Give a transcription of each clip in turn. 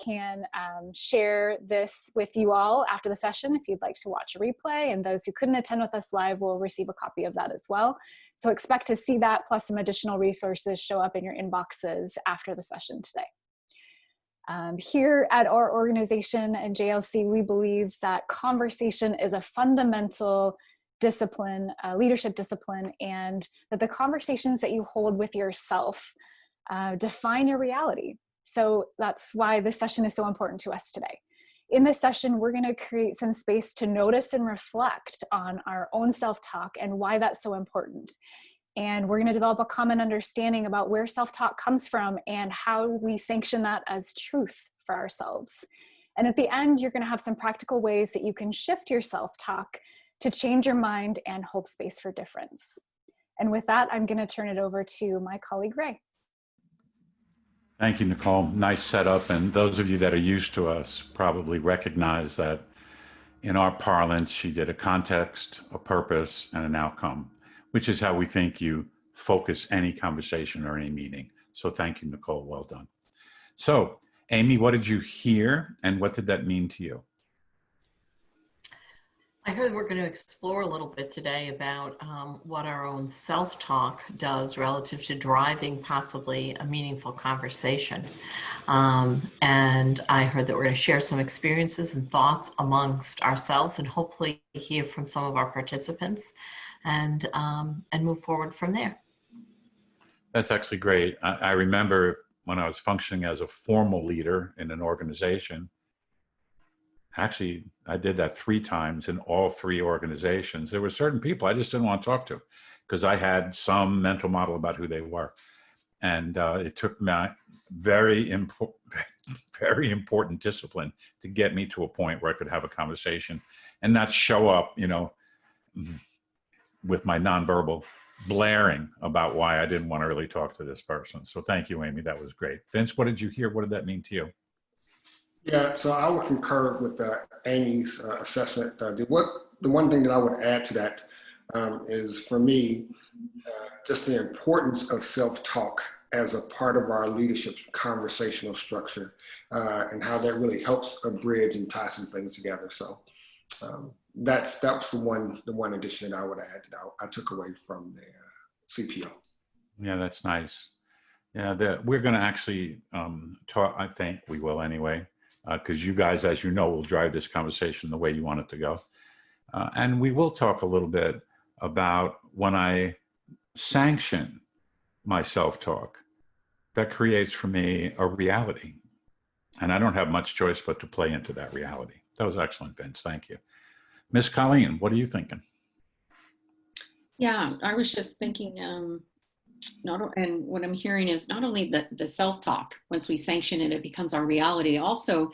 can share this with you all after the session if you'd like to watch a replay, and those who couldn't attend with us live will receive a copy of that as well. So expect to see that plus some additional resources show up in your inboxes after the session today. Here at our organization and JLC, we believe that conversation is a fundamental discipline, leadership discipline, and that the conversations that you hold with yourself define your reality. So that's why this session is so important to us today. In this session, we're going to create some space to notice and reflect on our own self-talk and why that's so important. And we're going to develop a common understanding about where self-talk comes from and how we sanction that as truth for ourselves. And at the end, you're going to have some practical ways that you can shift your self-talk to change your mind and hold space for difference. And with that, I'm going to turn it over to my colleague, Ray. Thank you, Nicole. Nice setup. And those of you that are used to us probably recognize that in our parlance, she did a context, a purpose, and an outcome, which is how we think you focus any conversation or any meeting. So thank you, Nicole. Well done. So, Amy, what did you hear and what did that mean to you? I heard we're going to explore a little bit today about what our own self-talk does relative to driving possibly a meaningful conversation. And I heard that we're going to share some experiences and thoughts amongst ourselves and hopefully hear from some of our participants and move forward from there. That's actually great. I remember when I was functioning as a formal leader in an organization. Actually, I did that 3 times in all 3 organizations. There were certain people I just didn't want to talk to because I had some mental model about who they were. And it took my very important discipline to get me to a point where I could have a conversation and not show up, you know, with my nonverbal blaring about why I didn't want to really talk to this person. So thank you, Amy. That was great. Vince, what did you hear? What did that mean to you? Yeah, so I would concur with Amy's assessment. The one thing that I would add to that is, for me, just the importance of self-talk as a part of our leadership conversational structure and how that really helps bridge and tie some things together. So that was the one addition that I would add that I took away from the CPO. Yeah, that's nice. Yeah, we're going to actually talk. I think we will anyway. Because you guys, as you know, will drive this conversation the way you want it to go. And we will talk a little bit about when I sanction my self-talk, that creates for me a reality. And I don't have much choice but to play into that reality. That was excellent, Vince. Thank you. Miss Colleen, what are you thinking? Yeah, I was just thinking, and what I'm hearing is not only the self-talk, once we sanction it, it becomes our reality. Also,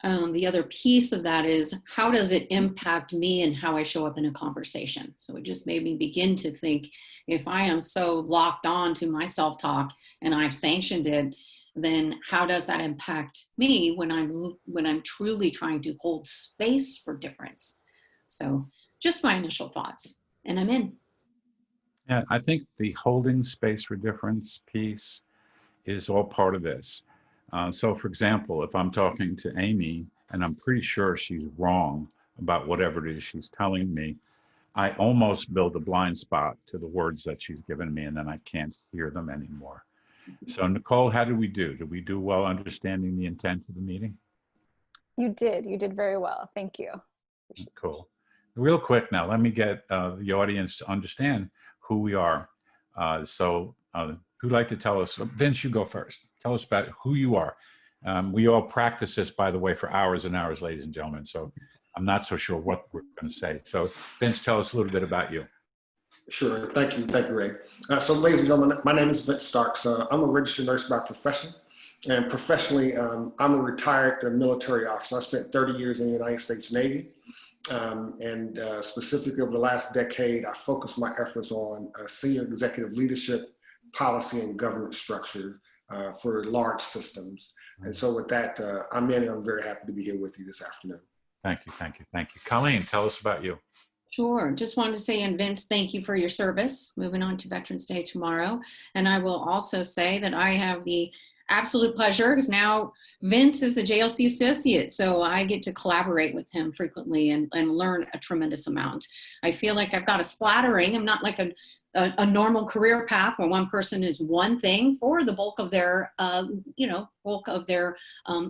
the other piece of that is, how does it impact me and how I show up in a conversation? So it just made me begin to think, if I am so locked on to my self-talk and I've sanctioned it, then how does that impact me when I'm truly trying to hold space for difference? So just my initial thoughts, and I'm in. Yeah, I think the holding space for difference piece is all part of this. So for example, if I'm talking to Amy and I'm pretty sure she's wrong about whatever it is she's telling me, I almost build a blind spot to the words that she's given me, and then I can't hear them anymore. So Nicole, how did we do? Did we do well understanding the intent of the meeting? You did very well. Thank you. Cool. Real quick now, let me get the audience to understand who we are. Who'd like to tell us? Vince, you go first. Tell us about who you are. We all practice this, by the way, for hours and hours, ladies and gentlemen. So I'm not so sure what we're going to say. So Vince, tell us a little bit about you. Sure. Thank you, Ray. So ladies and gentlemen, my name is Vince Starks. I'm a registered nurse by profession. And professionally, I'm a retired military officer. I spent 30 years in the United States Navy. Specifically over the last decade, I focused my efforts on senior executive leadership, policy, and governance structure for large systems. And so with that, I'm very happy to be here with you this afternoon. Thank you. Colleen, tell us about you. Sure. Just wanted to say, and Vince, thank you for your service. Moving on to Veterans Day tomorrow. And I will also say that I have the absolute pleasure because now Vince is a JLC associate, so I get to collaborate with him frequently and learn a tremendous amount. I feel like I've got a splattering. I'm not like a normal career path where one person is one thing for the bulk of their,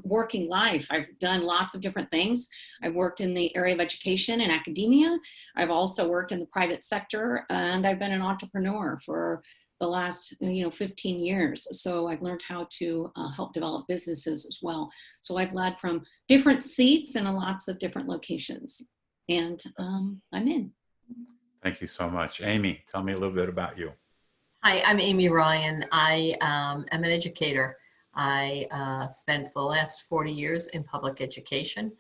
working life. I've done lots of different things. I've worked in the area of education and academia. I've also worked in the private sector, and I've been an entrepreneur for the last 15 years. So I've learned how to help develop businesses as well. So I've led from different seats and lots of different locations, and I'm in. Thank you so much. Amy, tell me a little bit about you. Hi, I'm Amy Ryan. I am an educator. I spent the last 40 years in public education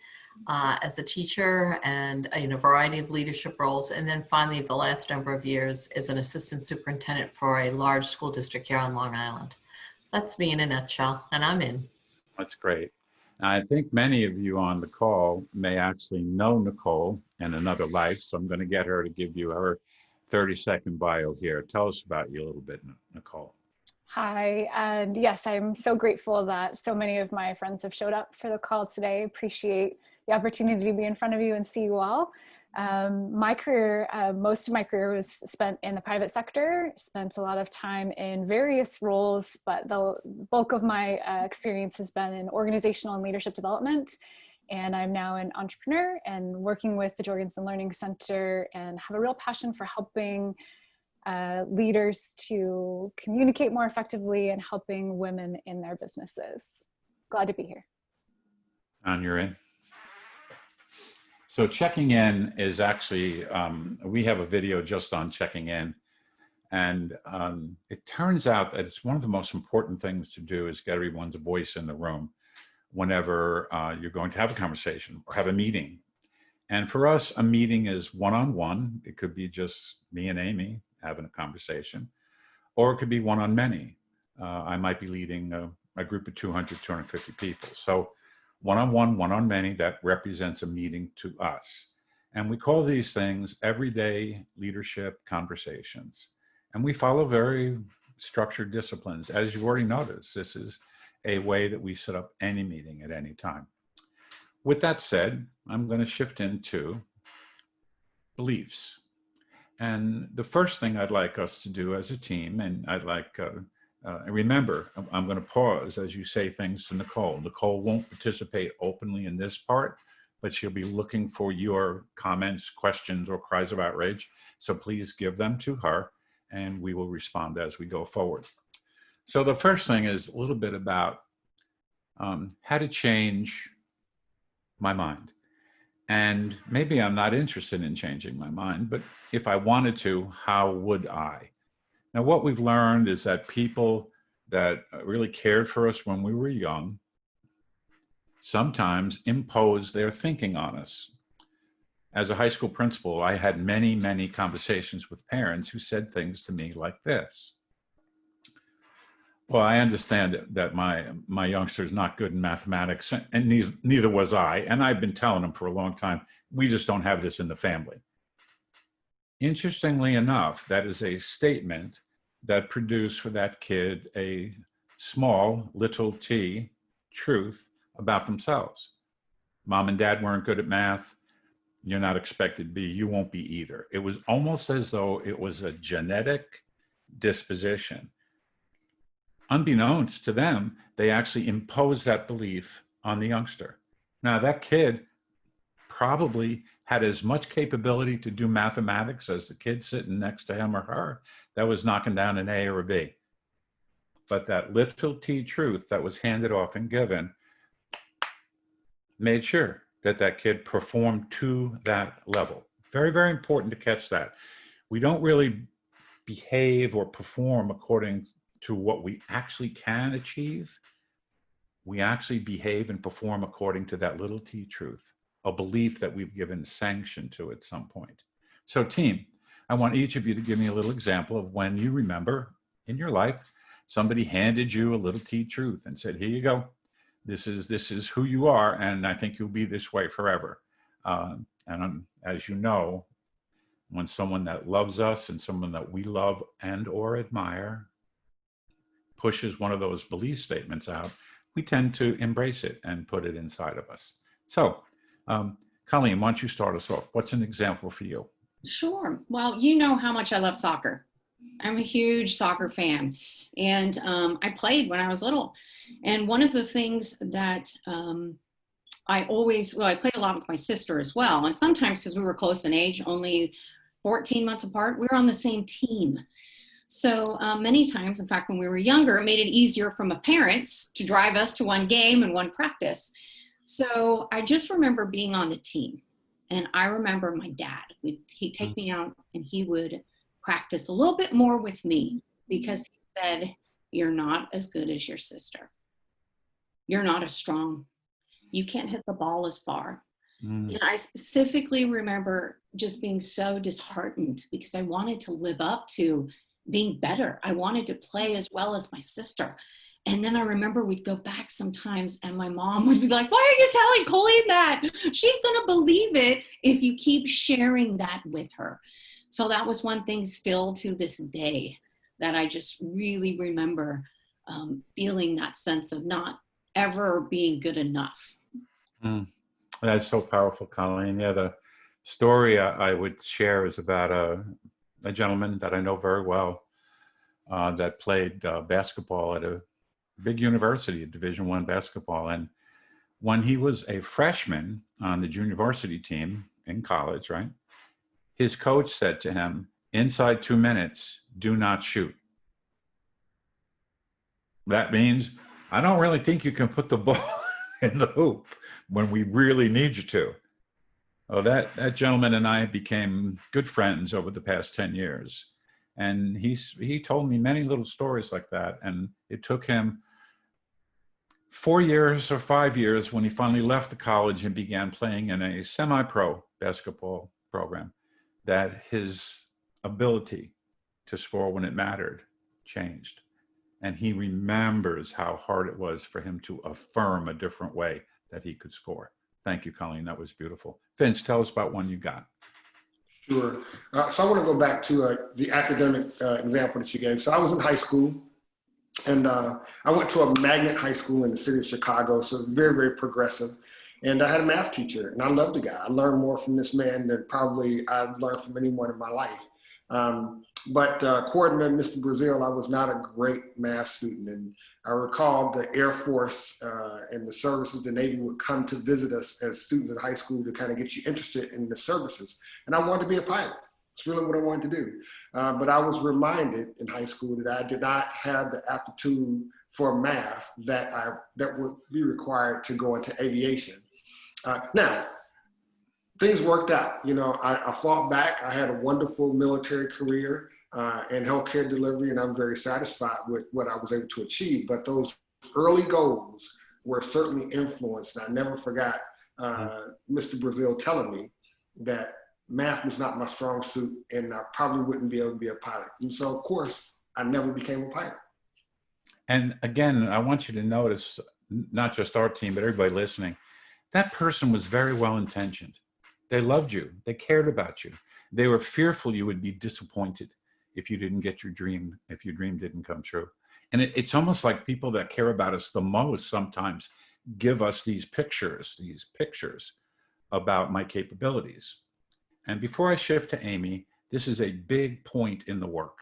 as a teacher and in a variety of leadership roles. And then finally, the last number of years as an assistant superintendent for a large school district here on Long Island. That's me in a nutshell, and I'm in. That's great. Now, I think many of you on the call may actually know Nicole in another life, so I'm going to get her to give you her 30-second bio here. Tell us about you a little bit, Nicole. Hi, and yes, I'm so grateful that so many of my friends have showed up for the call today. Appreciate the opportunity to be in front of you and see you all. My career, most of my career was spent in the private sector, spent a lot of time in various roles, but the bulk of my experience has been in organizational and leadership development. And I'm now an entrepreneur and working with the Jorgensen Learning Center, and have a real passion for helping leaders to communicate more effectively and helping women in their businesses. Glad to be here. And you're in. So checking in is actually, we have a video just on checking in. And it turns out that it's one of the most important things to do is get everyone's voice in the room whenever you're going to have a conversation or have a meeting. And for us, a meeting is one-on-one. It could be just me and Amy having a conversation, or it could be one-on-many. I might be leading a group of 200, 250 people. So one-on-one, one-on-many, that represents a meeting to us. And we call these things everyday leadership conversations. And we follow very structured disciplines. As you've already noticed, this is a way that we set up any meeting at any time. With that said, I'm going to shift into beliefs. And the first thing I'd like us to do as a team, and I'd like, remember, I'm going to pause as you say things to Nicole. Nicole won't participate openly in this part, but she'll be looking for your comments, questions, or cries of outrage. So please give them to her, and we will respond as we go forward. So the first thing is a little bit about how to change my mind. And maybe I'm not interested in changing my mind, but if I wanted to, how would I? Now, what we've learned is that people that really cared for us when we were young sometimes impose their thinking on us. As a high school principal, I had many, many conversations with parents who said things to me like this. Well, I understand that my youngster is not good in mathematics, and neither was I. And I've been telling him for a long time, we just don't have this in the family. Interestingly enough, that is a statement that produced for that kid a small, little t, truth about themselves. Mom and dad weren't good at math. You're not expected to be. You won't be either. It was almost as though it was a genetic disposition. Unbeknownst to them, they actually imposed that belief on the youngster. Now, that kid probably had as much capability to do mathematics as the kid sitting next to him or her that was knocking down an A or a B. But that little t truth that was handed off and given made sure that that kid performed to that level. Very, very important to catch that. We don't really behave or perform according to what we actually can achieve. We actually behave and perform according to that little t truth, a belief that we've given sanction to at some point. So team, I want each of you to give me a little example of when you remember in your life, somebody handed you a little t truth and said, here you go. This is who you are, and I think you'll be this way forever. As you know, when someone that loves us and someone that we love and or admire pushes one of those belief statements out, we tend to embrace it and put it inside of us. So, Colleen, why don't you start us off? What's an example for you? Sure. Well, you know how much I love soccer. I'm a huge soccer fan, and I played when I was little. And one of the things that I played a lot with my sister as well. And sometimes, because we were close in age, only 14 months apart, we were on the same team. So many times, in fact, when we were younger, it made it easier for my parents to drive us to one game and one practice. So I just remember being on the team. And I remember my dad, he'd take me out and he would practice a little bit more with me because he said, "You're not as good as your sister. You're not as strong. You can't hit the ball as far." And I specifically remember just being so disheartened because I wanted to live up to being better. I wanted to play as well as my sister. And then I remember we'd go back sometimes and my mom would be like, "Why are you telling Colleen that? She's going to believe it if you keep sharing that with her." So that was one thing still to this day that I just really remember feeling that sense of not ever being good enough. That's so powerful, Colleen. Yeah, the story I would share is about a gentleman that I know very well that played basketball at a big university, Division I basketball. And when he was a freshman on the junior varsity team in college, right, his coach said to him, "Inside 2 minutes, do not shoot." That means, I don't really think you can put the ball in the hoop when we really need you to. Oh, that gentleman and I became good friends over the past 10 years. And he told me many little stories like that. And it took him 4 years or 5 years when he finally left the college and began playing in a semi-pro basketball program that his ability to score when it mattered changed. And he remembers how hard it was for him to affirm a different way that he could score. Thank you, Colleen. That was beautiful. Vince, tell us about one you got. Sure. So I want to go back to the academic example that you gave. So I was in high school, and I went to a magnet high school in the city of Chicago, so very, very progressive. And I had a math teacher, and I loved the guy. I learned more from this man than probably I've learned from anyone in my life. But according to Mr. Brazil, I was not a great math student. And I recall the Air Force and the services, the Navy would come to visit us as students in high school to kind of get you interested in the services. And I wanted to be a pilot. It's really what I wanted to do. But I was reminded in high school that I did not have the aptitude for math that would be required to go into aviation. Now, things worked out. You know, I fought back. I had a wonderful military career in healthcare delivery, and I'm very satisfied with what I was able to achieve. But those early goals were certainly influenced. And I never forgot Mr. Brazil telling me that math was not my strong suit, and I probably wouldn't be able to be a pilot. And so, of course, I never became a pilot. And again, I want you to notice, not just our team, but everybody listening, that person was very well-intentioned. They loved you. They cared about you. They were fearful you would be disappointed if you didn't get your dream, if your dream didn't come true. And it's almost like people that care about us the most sometimes give us these pictures about my capabilities. And before I shift to Amy, this is a big point in the work.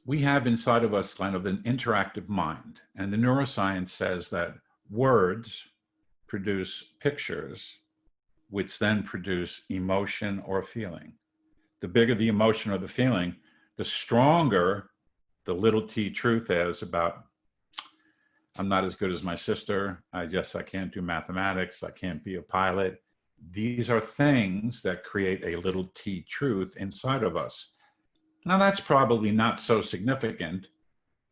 We have inside of us kind of an interactive mind, and the neuroscience says that words produce pictures, which then produce emotion or feeling. The bigger the emotion or the feeling, the stronger the little t truth is about, I'm not as good as my sister. I can't do mathematics. I can't be a pilot. These are things that create a little t truth inside of us. Now that's probably not so significant.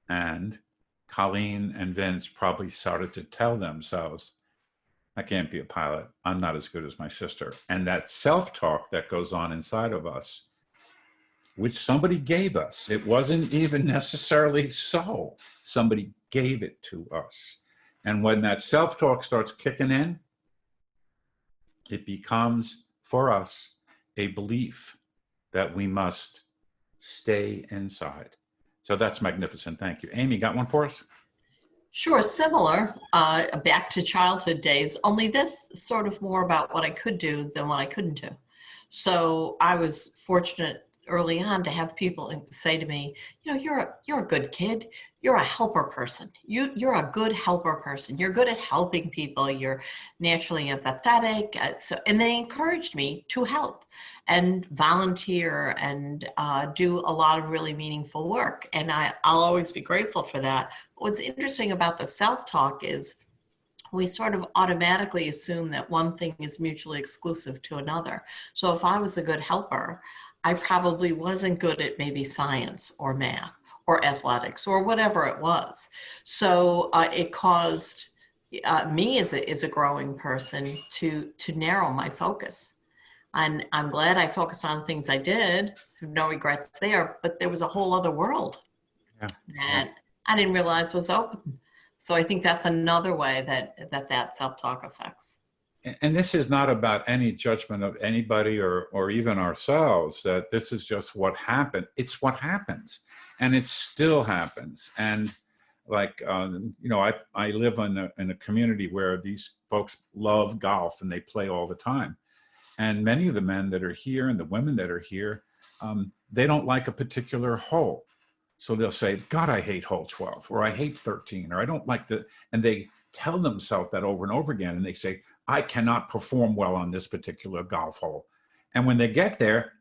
And Colleen and Vince probably started to tell themselves, I can't be a pilot. I'm not as good as my sister. And that self-talk that goes on inside of us, which somebody gave us, it wasn't even necessarily so. Somebody gave it to us. And when that self-talk starts kicking in, it becomes, for us, a belief that we must stay inside. So that's magnificent. Thank you. Amy, got one for us? Sure, similar, back to childhood days, only this sort of more about what I could do than what I couldn't do. So I was fortunate early on to have people say to me, you know, you're a good kid. You're a helper person. You're a good helper person. You're good at helping people. You're naturally empathetic. And they encouraged me to help and volunteer and do a lot of really meaningful work. And I'll always be grateful for that. What's interesting about the self-talk is we sort of automatically assume that one thing is mutually exclusive to another. So if I was a good helper, I probably wasn't good at maybe science or math or athletics or whatever it was. So it caused me as a growing person to narrow my focus. And I'm glad I focused on things I did, no regrets there, but there was a whole other world that I didn't realize was open. So I think that's another way that self-talk affects. And this is not about any judgment of anybody or even ourselves, that this is just what happened. It's what happens, and it still happens. And like, you know, I live in a community where these folks love golf and they play all the time. And many of the men that are here and the women that are here, they don't like a particular hole. So they'll say, God, I hate hole 12, or I hate 13, or I don't like and they tell themselves that over and over again. And they say, I cannot perform well on this particular golf hole. And when they get there,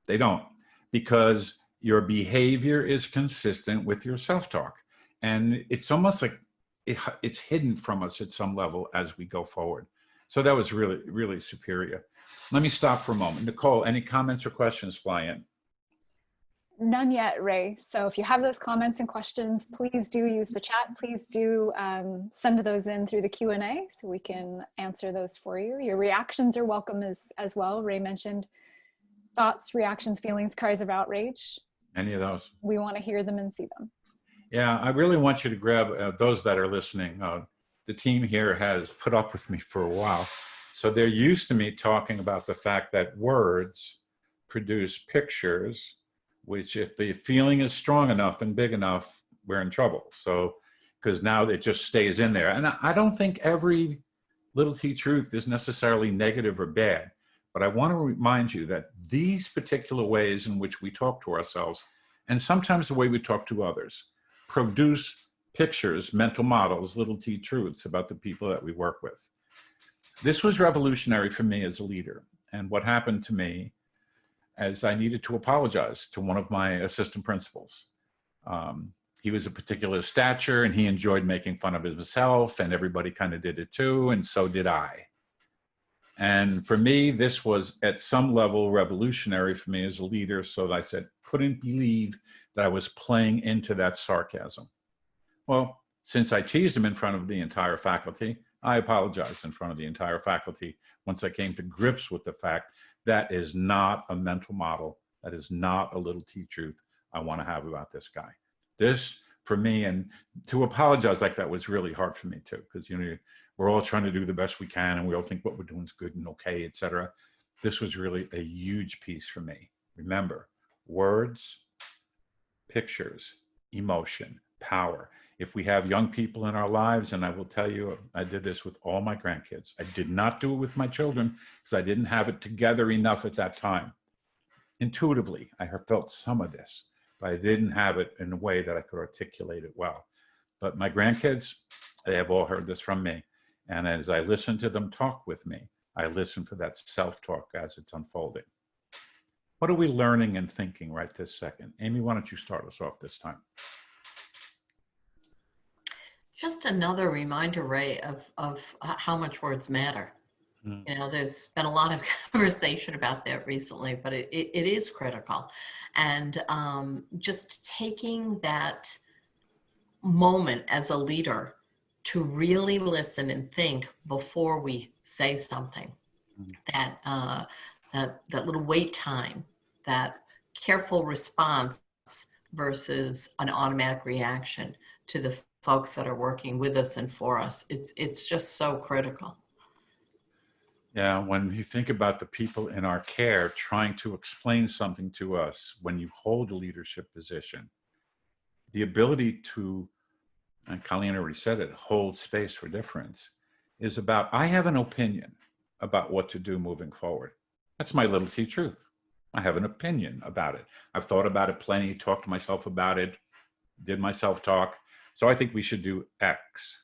they don't, because your behavior is consistent with your self-talk. And it's almost like it's hidden from us at some level as we go forward. So that was really, really superior. Let me stop for a moment. Nicole, any comments or questions fly in? None yet, Ray. So if you have those comments and questions, please do use the chat. Please do send those in through the Q&A so we can answer those for you. Your reactions are welcome as well. Ray mentioned thoughts, reactions, feelings, cries of outrage. Any of those? We want to hear them and see them. Yeah, I really want you to grab those that are listening. The team here has put up with me for a while. So they're used to me talking about the fact that words produce pictures, which if the feeling is strong enough and big enough, we're in trouble. So, because now it just stays in there. And I don't think every little T truth is necessarily negative or bad, but I want to remind you that these particular ways in which we talk to ourselves, and sometimes the way we talk to others, produce pictures, mental models, little T truths about the people that we work with. This was revolutionary for me as a leader. And what happened to me as I needed to apologize to one of my assistant principals. He was a particular stature and he enjoyed making fun of himself, and everybody kind of did it too, and so did I. And for me, this was at some level revolutionary for me as a leader, so I said, couldn't believe that I was playing into that sarcasm. Well, since I teased him in front of the entire faculty, I apologized in front of the entire faculty once I came to grips with the fact that is not a mental model. That is not a little T truth I want to have about this guy. This, for me, and to apologize like that was really hard for me too, because, you know, we're all trying to do the best we can and we all think what we're doing is good and okay, etc. This was really a huge piece for me. Remember, words, pictures, emotion, power. If we have young people in our lives, and I will tell you, I did this with all my grandkids. I did not do it with my children because I didn't have it together enough at that time. Intuitively, I felt some of this, but I didn't have it in a way that I could articulate it well. But my grandkids, they have all heard this from me. And as I listen to them talk with me, I listen for that self-talk as it's unfolding. What are we learning and thinking right this second? Amy, why don't you start us off this time? Just another reminder, Ray, of how much words matter. You know, there's been a lot of conversation about that recently, but it is critical. And just taking that moment as a leader to really listen and think before we say something, that little wait time, that careful response versus an automatic reaction to the folks that are working with us and for us. It's just so critical. Yeah, when you think about the people in our care trying to explain something to us when you hold a leadership position, the ability to, and Colleen already said it, hold space for difference is about, I have an opinion about what to do moving forward. That's my little T truth. I have an opinion about it. I've thought about it plenty, talked to myself about it, did my self-talk. So I think we should do X.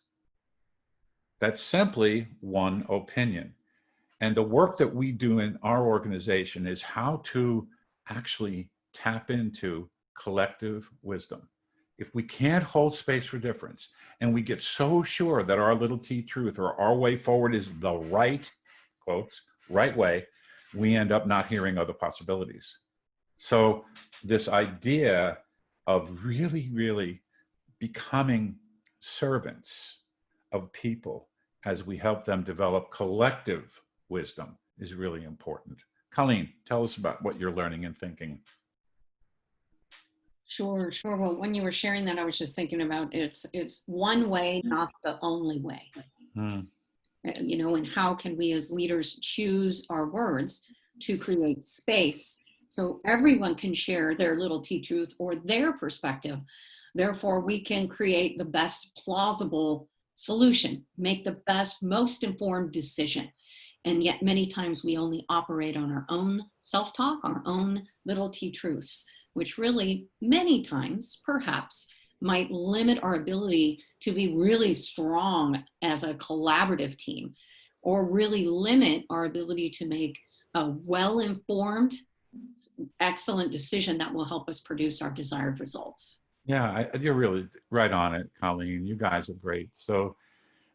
That's simply one opinion. And the work that we do in our organization is how to actually tap into collective wisdom. If we can't hold space for difference and we get so sure that our little T truth or our way forward is the right, quotes, right way, we end up not hearing other possibilities. So this idea of really, really becoming servants of people as we help them develop collective wisdom is really important. Colleen, tell us about what you're learning and thinking. Sure. Well, when you were sharing that, I was just thinking about it's one way, not the only way. You know, and how can we as leaders choose our words to create space so everyone can share their little T truth or their perspective. Therefore, we can create the best plausible solution, make the best, most informed decision. And yet many times we only operate on our own self-talk, our own little T truths, which really many times perhaps might limit our ability to be really strong as a collaborative team, or really limit our ability to make a well-informed, excellent decision that will help us produce our desired results. Yeah, you're really right on it, Colleen. You guys are great. So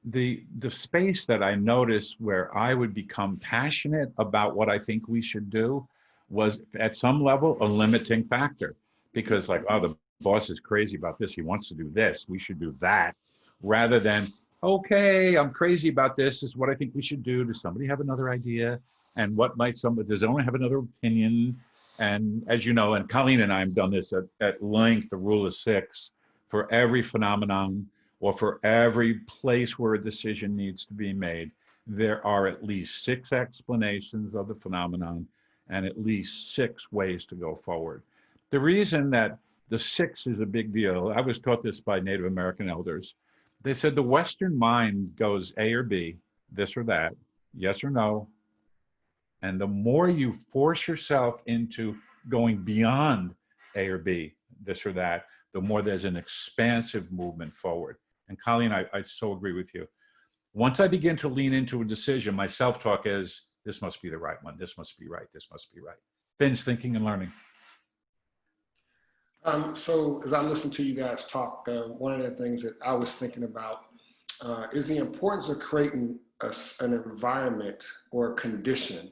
the space that I noticed where I would become passionate about what I think we should do was at some level a limiting factor, because like, oh, the boss is crazy about this. He wants to do this. We should do that, rather than, okay, I'm crazy about this. This is what I think we should do. Does somebody have another idea? And what might somebody, does anyone have another opinion? And as you know, and Colleen and I have done this at length, the rule of 6, for every phenomenon or for every place where a decision needs to be made, there are at least 6 explanations of the phenomenon and at least 6 ways to go forward. The reason that the 6 is a big deal, I was taught this by Native American elders. They said the Western mind goes A or B, this or that, yes or no. And the more you force yourself into going beyond A or B, this or that, the more there's an expansive movement forward. And Colleen, I so agree with you. Once I begin to lean into a decision, my self-talk is, this must be the right one. This must be right. This must be right. Ben's thinking and learning. So as I listen to you guys talk, one of the things that I was thinking about is the importance of creating an environment or a condition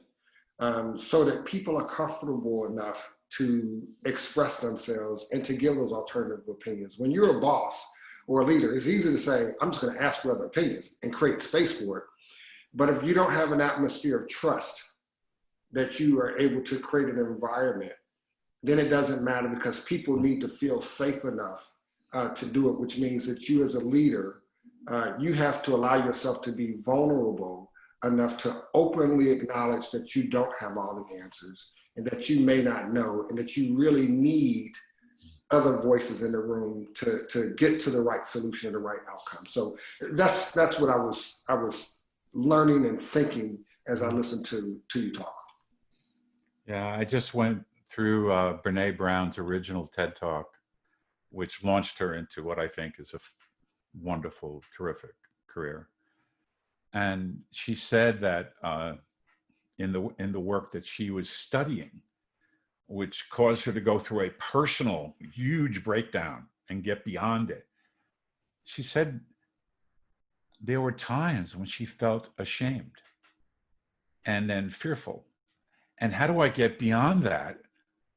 so that people are comfortable enough to express themselves and to give those alternative opinions. When you're a boss or a leader, it's easy to say, I'm just going to ask for other opinions and create space for it. But if you don't have an atmosphere of trust that you are able to create an environment, then it doesn't matter, because people need to feel safe enough to do it, which means that you as a leader, you have to allow yourself to be vulnerable enough to openly acknowledge that you don't have all the answers and that you may not know, and that you really need other voices in the room to get to the right solution and the right outcome. So that's what I was learning and thinking as I listened to you talk. Yeah, I just went through Brene Brown's original TED Talk, which launched her into what I think is a wonderful, terrific career. And she said that in the work that she was studying, which caused her to go through a personal, huge breakdown and get beyond it, she said there were times when she felt ashamed and then fearful. And how do I get beyond that?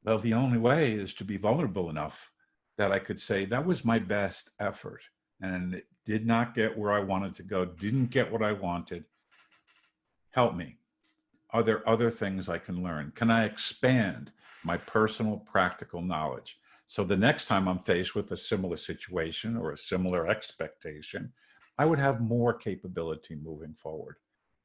Well, the only way is to be vulnerable enough that I could say, that was my best effort and it did not get where I wanted to go, didn't get what I wanted. Help me. Are there other things I can learn? Can I expand my personal practical knowledge? So the next time I'm faced with a similar situation or a similar expectation, I would have more capability moving forward.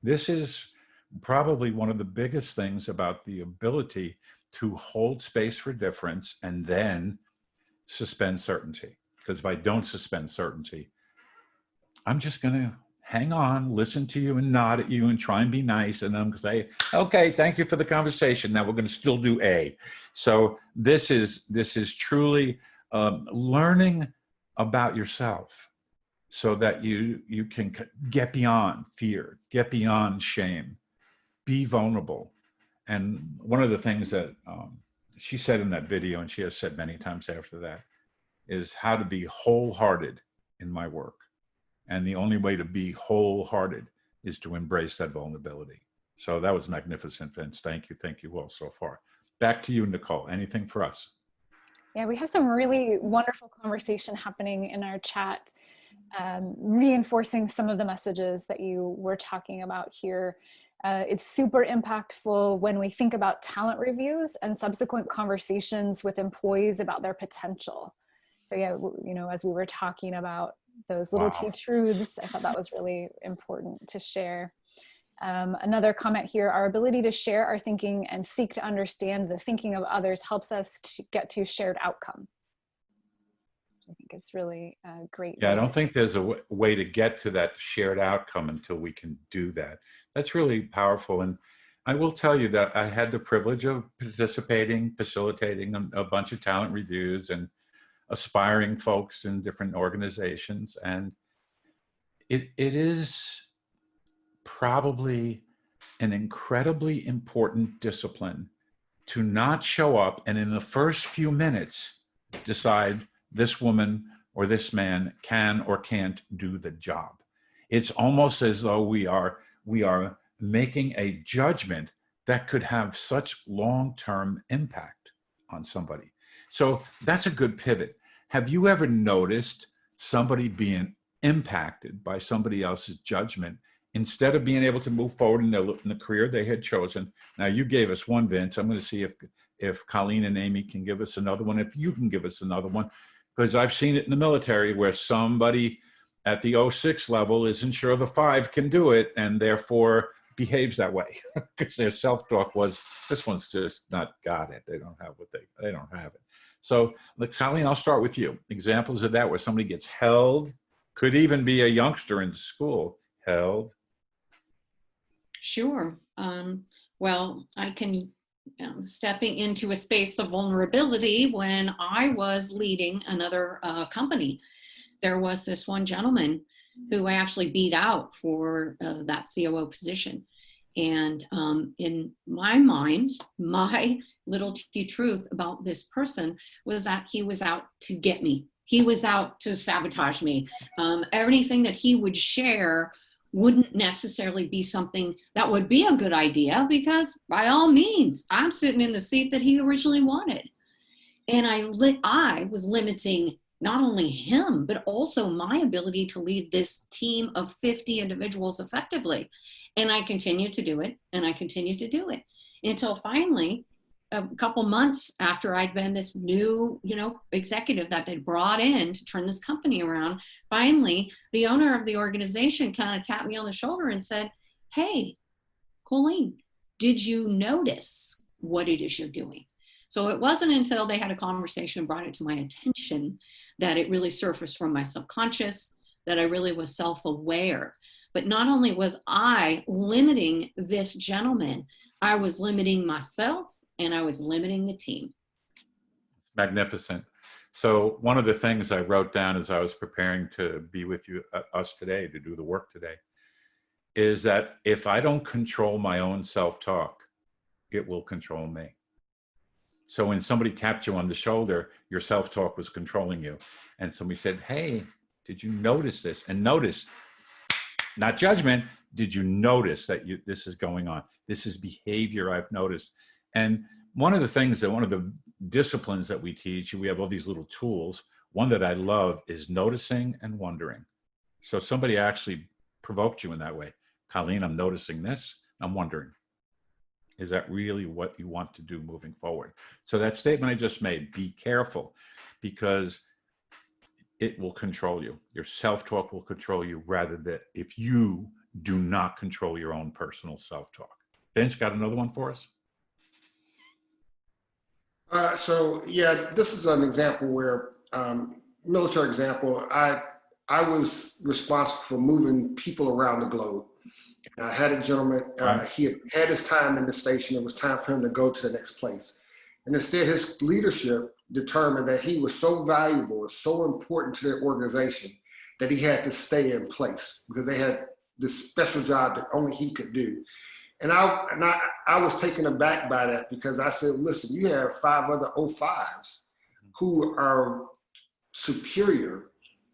This is probably one of the biggest things about the ability to hold space for difference and then suspend certainty. Because if I don't suspend certainty, I'm just going to hang on, listen to you and nod at you and try and be nice. And I'm going to say, okay, thank you for the conversation. Now we're going to still do A. So this is truly learning about yourself so that you can get beyond fear, get beyond shame, be vulnerable. And one of the things that she said in that video, and she has said many times after that, is how to be wholehearted in my work. And the only way to be wholehearted is to embrace that vulnerability. So that was magnificent, Vince. Thank you all so far. Back to you, Nicole. Anything for us? Yeah, we have some really wonderful conversation happening in our chat, reinforcing some of the messages that you were talking about here. It's super impactful when we think about talent reviews and subsequent conversations with employees about their potential. So yeah, you know, as we were talking about those little T truths, I thought that was really important to share. Another comment here, our ability to share our thinking and seek to understand the thinking of others helps us to get to shared outcome. I think it's really great. Yeah, I don't think there's a way to get to that shared outcome until we can do that. That's really powerful. And I will tell you that I had the privilege of participating, facilitating a bunch of talent reviews and aspiring folks in different organizations. And it is probably an incredibly important discipline to not show up and in the first few minutes decide this woman or this man can or can't do the job. It's almost as though we are making a judgment that could have such long-term impact on somebody. So that's a good pivot. Have you ever noticed somebody being impacted by somebody else's judgment instead of being able to move forward in the career they had chosen? Now, you gave us one, Vince. I'm going to see if Colleen and Amy can give us another one, if you can give us another one, because I've seen it in the military where somebody at the 06 level isn't sure the 5 can do it and therefore behaves that way because their self-talk was, this one's just not got it. They don't have what they don't have it. So, Colleen, I'll start with you. Examples of that where somebody gets held, could even be a youngster in school, held. Sure. Well, I can stepping into a space of vulnerability when I was leading another company. There was this one gentleman who I actually beat out for that COO position. And in my mind, my little T truth about this person was that he was out to get me. He was out to sabotage me. Everything that he would share wouldn't necessarily be something that would be a good idea because by all means, I'm sitting in the seat that he originally wanted. And I was limiting not only him, but also my ability to lead this team of 50 individuals effectively. And I continued to do it, and I continued to do it until finally, a couple months after I'd been this new, executive that they brought in to turn this company around, finally, the owner of the organization kind of tapped me on the shoulder and said, "Hey, Colleen, did you notice what it is you're doing?" So it wasn't until they had a conversation and brought it to my attention that it really surfaced from my subconscious, that I really was self-aware. But not only was I limiting this gentleman, I was limiting myself and I was limiting the team. Magnificent. So one of the things I wrote down as I was preparing to be with you, us today, to do the work today, is that if I don't control my own self-talk, it will control me. So when somebody tapped you on the shoulder, your self-talk was controlling you. And somebody said, "Hey, did you notice this?" And notice, not judgment, did you notice that this is going on? This is behavior I've noticed. And one of the disciplines that we teach, we have all these little tools. One that I love is noticing and wondering. So somebody actually provoked you in that way. "Colleen, I'm noticing this. I'm wondering, is that really what you want to do moving forward?" So that statement I just made, be careful, because it will control you. Your self-talk will control you rather than if you do not control your own personal self-talk. Vince, got another one for us? So yeah, this is an example where military example, I was responsible for moving people around the globe. I had a gentleman, Right. he had his time in the station. It was time for him to go to the next place. And instead, his leadership determined that he was so valuable, so important to their organization, that he had to stay in place because they had this special job that only he could do. And I was taken aback by that because I said, listen, you have 5 other O5s who are superior,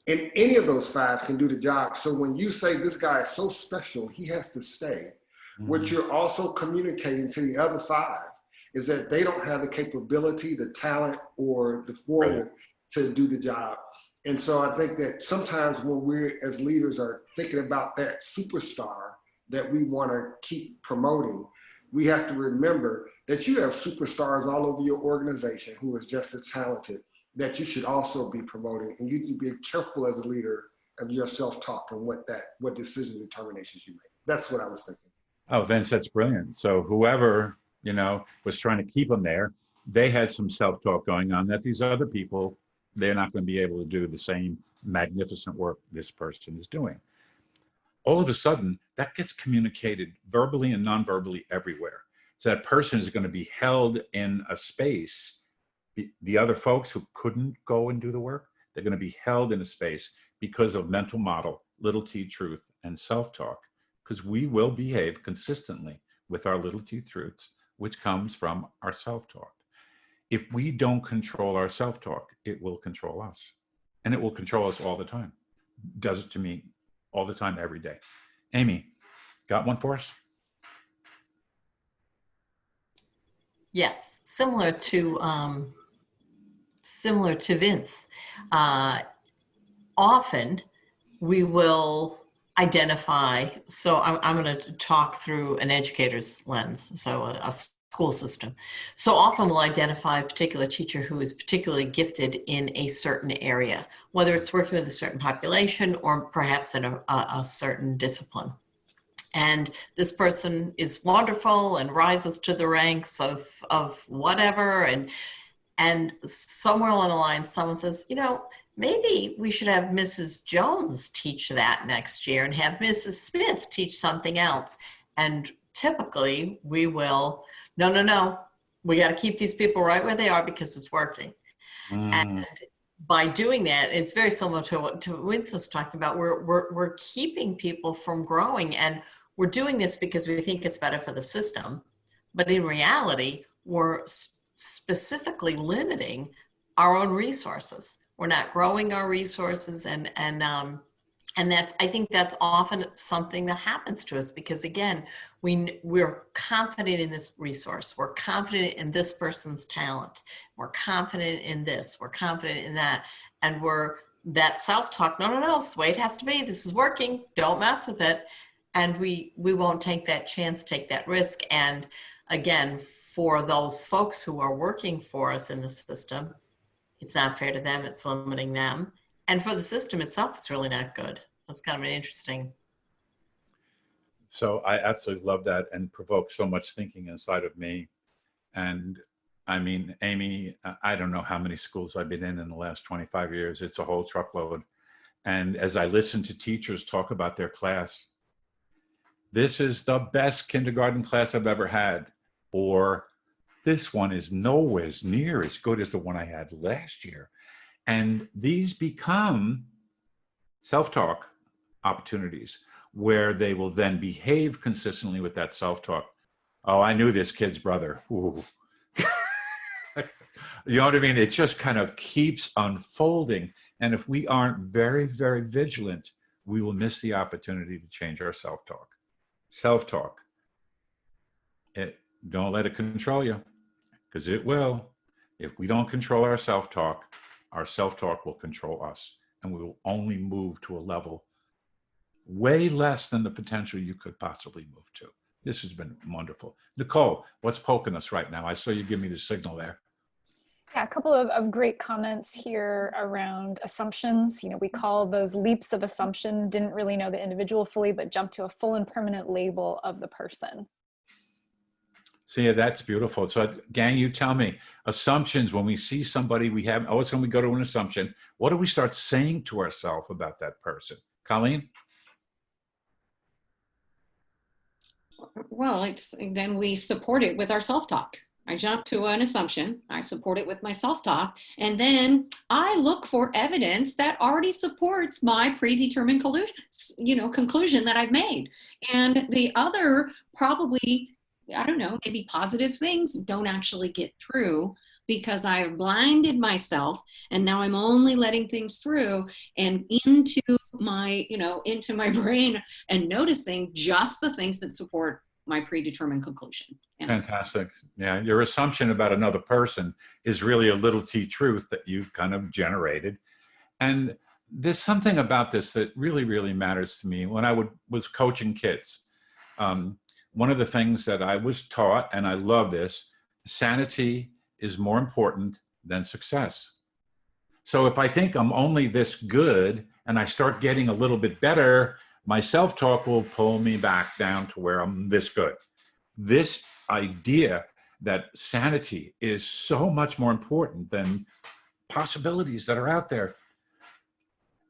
and any of those 5 can do the job. So when you say this guy is so special, he has to stay. What you're also communicating to the other 5 is that they don't have the capability, the talent, or the forward to do the job. And so I think that sometimes when we as leaders are thinking about that superstar that we want to keep promoting, we have to remember that you have superstars all over your organization who is just as talented that you should also be promoting. And you need to be careful as a leader of your self-talk and what decision determinations you make. That's what I was thinking. Oh, Vince, that's brilliant. So whoever, was trying to keep them there, they had some self-talk going on that these other people, they're not going to be able to do the same magnificent work this person is doing. All of a sudden, that gets communicated verbally and non-verbally everywhere. So that person is going to be held in a space. The other folks who couldn't go and do the work, they're going to be held in a space because of mental model, little t truth, and self-talk, because we will behave consistently with our little t truths, which comes from our self-talk. If we don't control our self-talk, it will control us. And it will control us all the time. Does it to me all the time, every day. Amy, got one for us? Yes, similar to Vince. Often we will identify, so I'm going to talk through an educator's lens, so a school system. So often we'll identify a particular teacher who is particularly gifted in a certain area, whether it's working with a certain population or perhaps in a certain discipline. And this person is wonderful and rises to the ranks of whatever. And somewhere along the line, someone says, maybe we should have Mrs. Jones teach that next year and have Mrs. Smith teach something else. And typically we will, no, we got to keep these people right where they are because it's working. And by doing that, it's very similar to what Vince was talking about. We're keeping people from growing, and we're doing this because we think it's better for the system. But in reality, we're specifically limiting our own resources. We're not growing our resources, and that's, I think that's often something that happens to us because, again, we're confident in this resource. We're confident in this person's talent. We're confident in this. We're confident in that. And that self-talk, no, it's the way it has to be. This is working. Don't mess with it. And we won't take that chance, take that risk. And again, for those folks who are working for us in the system, it's not fair to them. It's limiting them. And for the system itself, it's really not good. It's kind of an interesting. So I absolutely love that and provoked so much thinking inside of me. And I mean, Amy, I don't know how many schools I've been in the last 25 years. It's a whole truckload. And as I listen to teachers talk about their class, this is the best kindergarten class I've ever had. Or this one is nowhere near as good as the one I had last year. And these become self-talk opportunities where they will then behave consistently with that self-talk. Oh, I knew this kid's brother. Ooh. You know what I mean? It just kind of keeps unfolding. And if we aren't very, very vigilant, we will miss the opportunity to change our self-talk. Self-talk. Don't let it control you, because it will. If we don't control our self-talk will control us, and we will only move to a level way less than the potential you could possibly move to. This has been wonderful. Nicole, what's poking us right now? I saw you give me the signal there. Yeah, a couple of great comments here around assumptions. We call those leaps of assumption, didn't really know the individual fully, but jumped to a full and permanent label of the person. See, that's beautiful. So, gang, you tell me, assumptions, when we see somebody, we have, oh, it's when we go to an assumption, what do we start saying to ourselves about that person? Colleen? Well, then we support it with our self-talk. I jump to an assumption, I support it with my self-talk, and then I look for evidence that already supports my predetermined conclusion that I've made. And the other probably, I don't know, maybe positive things don't actually get through because I've blinded myself, and now I'm only letting things through and into my brain and noticing just the things that support my predetermined conclusion. Fantastic. Yeah, your assumption about another person is really a little T truth that you've kind of generated. And there's something about this that really, really matters to me. When I was coaching kids, one of the things that I was taught, and I love this, sanity is more important than success. So if I think I'm only this good and I start getting a little bit better, my self-talk will pull me back down to where I'm this good. This idea that sanity is so much more important than possibilities that are out there.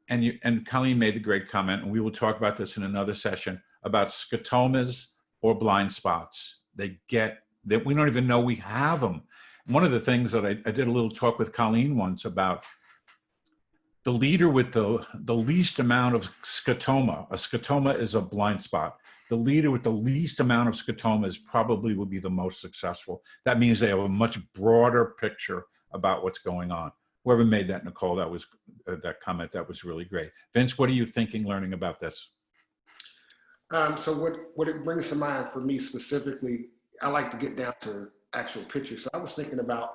And Colleen made the great comment, and we will talk about this in another session, about scotomas or blind spots. They get that we don't even know we have them. One of the things that I did a little talk with Colleen once about the leader with the least amount of scotoma. A scotoma is a blind spot. The leader with the least amount of scotomas probably will be the most successful. That means they have a much broader picture about what's going on. Whoever made that, Nicole, that was that comment, that was really great. Vince, what are you thinking learning about this? So what it brings to mind for me specifically, I like to get down to actual pictures. So I was thinking about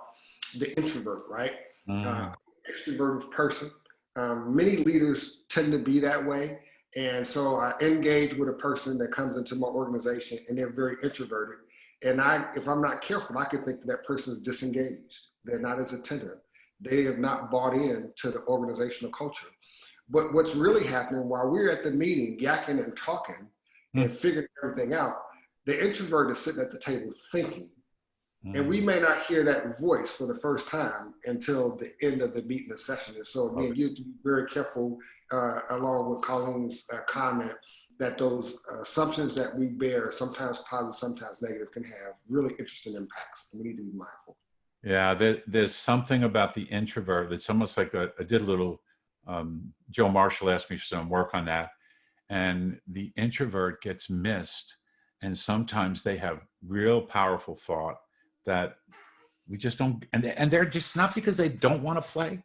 the introvert, right? Extroverted person. Many leaders tend to be that way. And so I engage with a person that comes into my organization and they're very introverted. And if I'm not careful, I could think that person is disengaged. They're not as attentive. They have not bought in to the organizational culture. But what's really happening while we're at the meeting, yakking and talking and figuring everything out, the introvert is sitting at the table thinking. And we may not hear that voice for the first time until the end of the meeting, the session. And so again, you have to be very careful, along with Colleen's comment, that those assumptions that we bear, sometimes positive, sometimes negative, can have really interesting impacts. And we need to be mindful. Yeah, there's something about the introvert. It's almost like I did a little, Joe Marshall asked me for some work on that. And the introvert gets missed. And sometimes they have real powerful thought that we just don't, and they're just not because they don't want to play.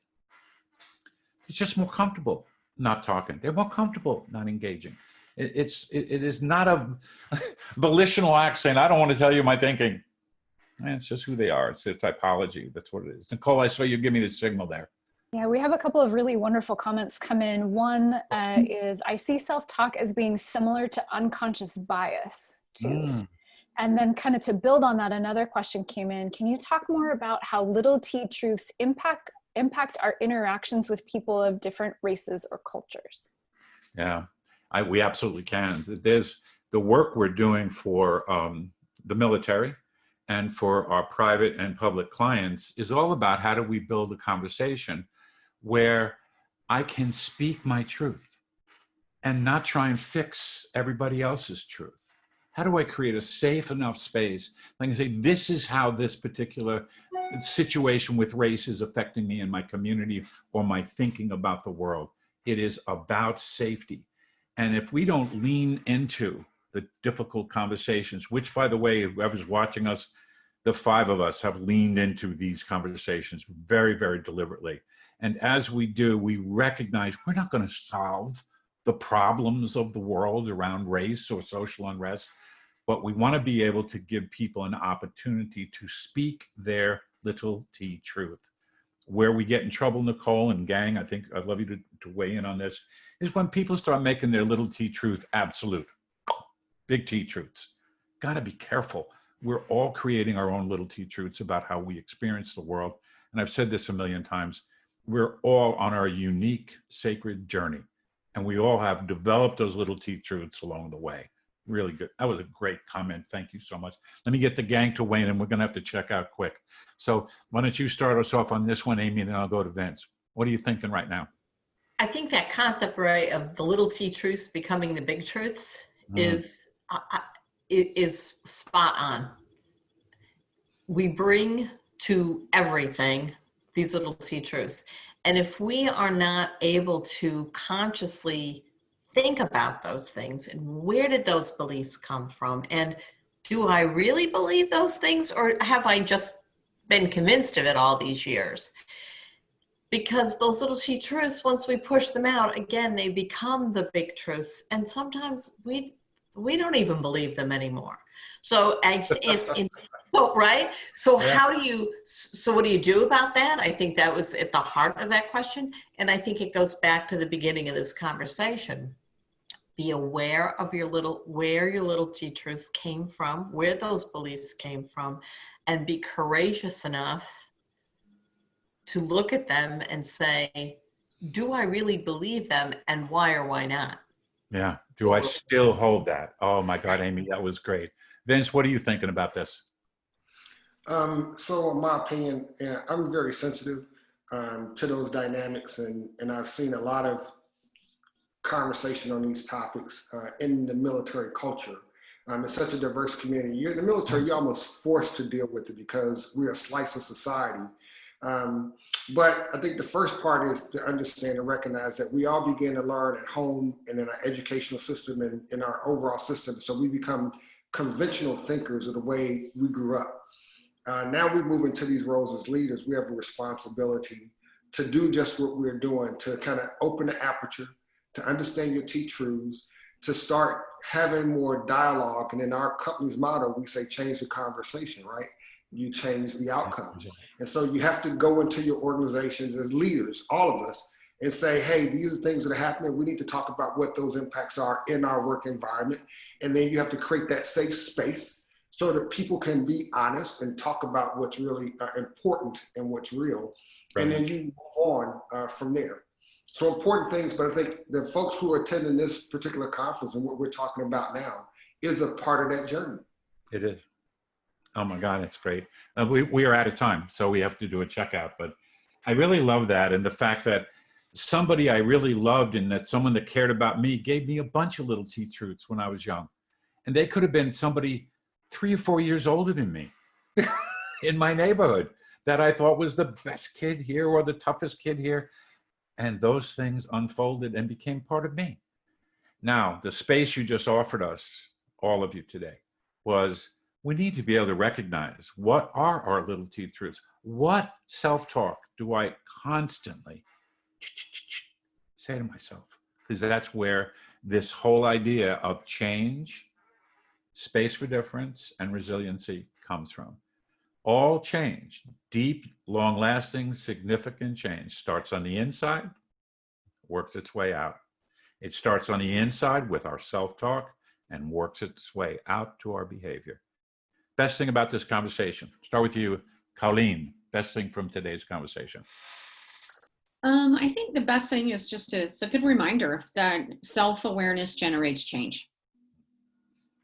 It's just more comfortable not talking. They're more comfortable not engaging. It is not a volitional act saying, I don't want to tell you my thinking. It's just who they are. It's their typology. That's what it is. Nicole, I saw you give me the signal there. Yeah, we have a couple of really wonderful comments come in. One is, I see self-talk as being similar to unconscious bias too. And then kind of to build on that, another question came in. Can you talk more about how little T truths impact our interactions with people of different races or cultures? Yeah, we absolutely can. There's the work we're doing for the military and for our private and public clients is all about how do we build a conversation where I can speak my truth and not try and fix everybody else's truth. How do I create a safe enough space? I can say, this is how this particular situation with race is affecting me in my community or my thinking about the world. It is about safety. And if we don't lean into the difficult conversations, which, by the way, whoever's watching us, the five of us have leaned into these conversations very, very deliberately. And as we do, we recognize we're not going to solve the problems of the world around race or social unrest, but we want to be able to give people an opportunity to speak their little T truth. Where we get in trouble, Nicole and gang, I think I'd love you to weigh in on this, is when people start making their little T truth absolute. Big T truths. Got to be careful. We're all creating our own little T truths about how we experience the world. And I've said this a million times. We're all on our unique sacred journey. And we all have developed those little T truths along the way. Really good. That was a great comment. Thank you so much. Let me get the gang to Wayne, and we're going to have to check out quick. So why don't you start us off on this one, Amy, and then I'll go to Vince. What are you thinking right now? I think that concept, right, of the little T truths becoming the big truths is spot on. We bring to everything these little T truths. And if we are not able to consciously think about those things and where did those beliefs come from, and do I really believe those things, or have I just been convinced of it all these years? Because those little T truths, once we push them out, again, they become the big truths. And sometimes we don't even believe them anymore. So, so right? So so what do you do about that? I think that was at the heart of that question. And I think it goes back to the beginning of this conversation. Be aware of where your little T truths came from, where those beliefs came from, and be courageous enough to look at them and say, do I really believe them, and why or why not? Yeah. Do I still hold that? Oh my God, Amy, that was great. Vince, what are you thinking about this? So in my opinion, I'm very sensitive to those dynamics, and I've seen a lot of conversation on these topics in the military culture. It's such a diverse community. You're in the military, you're almost forced to deal with it because we're a slice of society. But I think the first part is to understand and recognize that we all begin to learn at home and in our educational system and in our overall system. So we become conventional thinkers of the way we grew up. Now we move into these roles as leaders. We have a responsibility to do just what we're doing, to kind of open the aperture, to understand your T truths, to start having more dialogue. And in our company's motto, we say, change the conversation, right? You change the outcome. And so you have to go into your organizations as leaders, all of us, and say, hey, these are things that are happening. We need to talk about what those impacts are in our work environment. And then you have to create that safe space so that people can be honest and talk about what's really important and what's real. Right. And then you move on from there. So important things, but I think the folks who are attending this particular conference and what we're talking about now is a part of that journey. It is. Oh my God, it's great. We are out of time, so we have to do a checkout, but I really love that. And the fact that somebody I really loved and that someone that cared about me gave me a bunch of little T truths when I was young. And they could have been somebody 3 or 4 years older than me in my neighborhood that I thought was the best kid here or the toughest kid here. And those things unfolded and became part of me. Now, the space you just offered us, all of you today, was we need to be able to recognize what are our little T truths. What self-talk do I constantly say to myself? Because that's where this whole idea of change, space for difference, and resiliency comes from. All change, deep, long-lasting, significant change, starts on the inside, works its way out. It starts on the inside with our self-talk and works its way out to our behavior. Best thing about this conversation. Start with you, Colleen. Best thing from today's conversation. I think the best thing is just it's a good reminder that self-awareness generates change.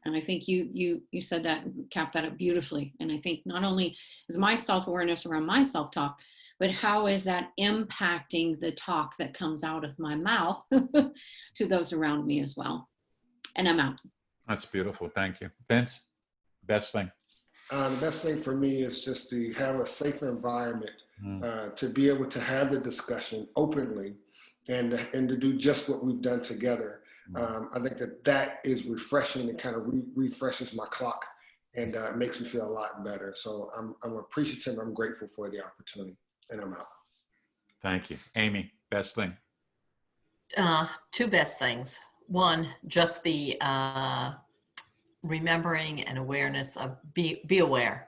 And I think you said that, capped that up beautifully. And I think not only is my self-awareness around my self-talk, but how is that impacting the talk that comes out of my mouth to those around me as well. And I'm out. That's beautiful. Thank you. Vince, best thing. The best thing for me is just to have a safe environment, to be able to have the discussion openly and to do just what we've done together. I think that is refreshing and kind of refreshes my clock and makes me feel a lot better. So I'm appreciative. I'm grateful for the opportunity, and I'm out. Thank you. Amy, best thing. 2 best things. One, just the remembering and awareness of be aware,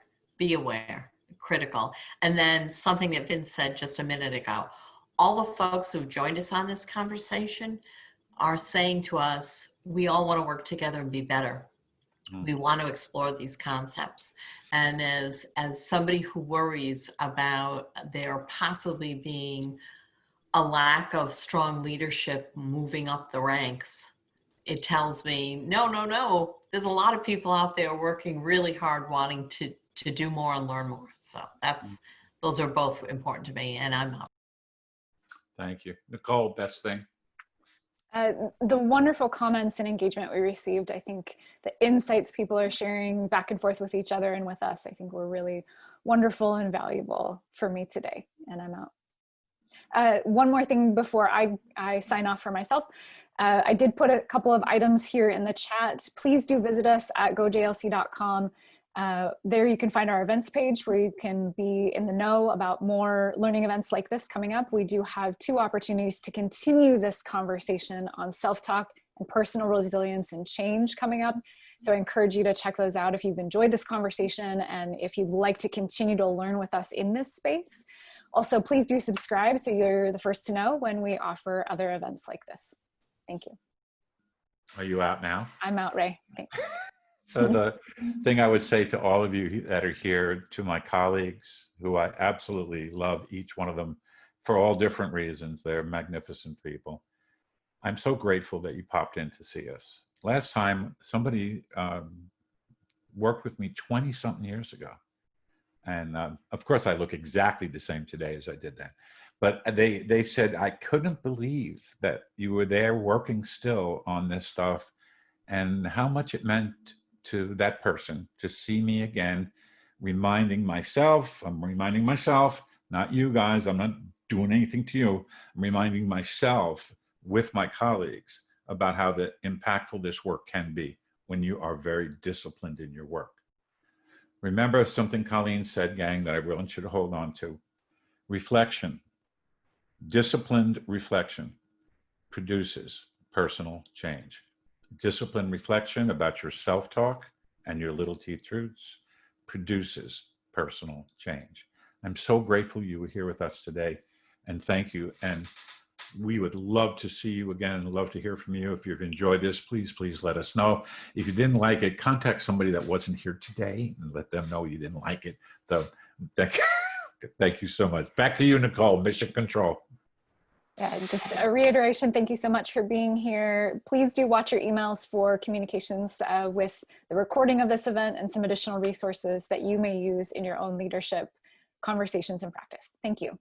critical. And then something that Vince said just a minute ago, all the folks who've joined us on this conversation are saying to us, we all want to work together and be better. We want to explore these concepts. And as somebody who worries about there possibly being a lack of strong leadership moving up the ranks, it tells me, no, no, no, there's a lot of people out there working really hard, wanting to do more and learn more. So those are both important to me, and I'm up. Thank you. Nicole, best thing? The wonderful comments and engagement we received. I think the insights people are sharing back and forth with each other and with us, I think were really wonderful and valuable for me today, and I'm out. One more thing before I sign off for myself. I did put a couple of items here in the chat. Please do visit us at gojlc.com. There you can find our events page where you can be in the know about more learning events like this coming up. We do have 2 opportunities to continue this conversation on self-talk and personal resilience and change coming up. So I encourage you to check those out if you've enjoyed this conversation and if you'd like to continue to learn with us in this space. Also, please do subscribe so you're the first to know when we offer other events like this. Thank you. Are you out now? I'm out, Ray. Thanks. So the thing I would say to all of you that are here, to my colleagues, who I absolutely love, each one of them, for all different reasons, they're magnificent people. I'm so grateful that you popped in to see us. Last time, somebody worked with me 20-something years ago. And of course, I look exactly the same today as I did then. But they said, I couldn't believe that you were there working still on this stuff and how much it meant to that person to see me again, reminding myself, not you guys, I'm not doing anything to you, I'm reminding myself with my colleagues about how impactful this work can be when you are very disciplined in your work. Remember something Colleen said, gang, that I really want you to hold on to. Reflection, disciplined reflection produces personal change. Disciplined reflection about your self-talk and your little T truths produces personal change. I'm so grateful you were here with us today, and thank you. And we would love to see you again and love to hear from you. If you've enjoyed this, please let us know. If you didn't like it, contact somebody that wasn't here today and let them know you didn't like it. So thank you so much. Back to you, Nicole, Mission Control. Yeah, just a reiteration, thank you so much for being here. Please do watch your emails for communications with the recording of this event and some additional resources that you may use in your own leadership conversations and practice. Thank you.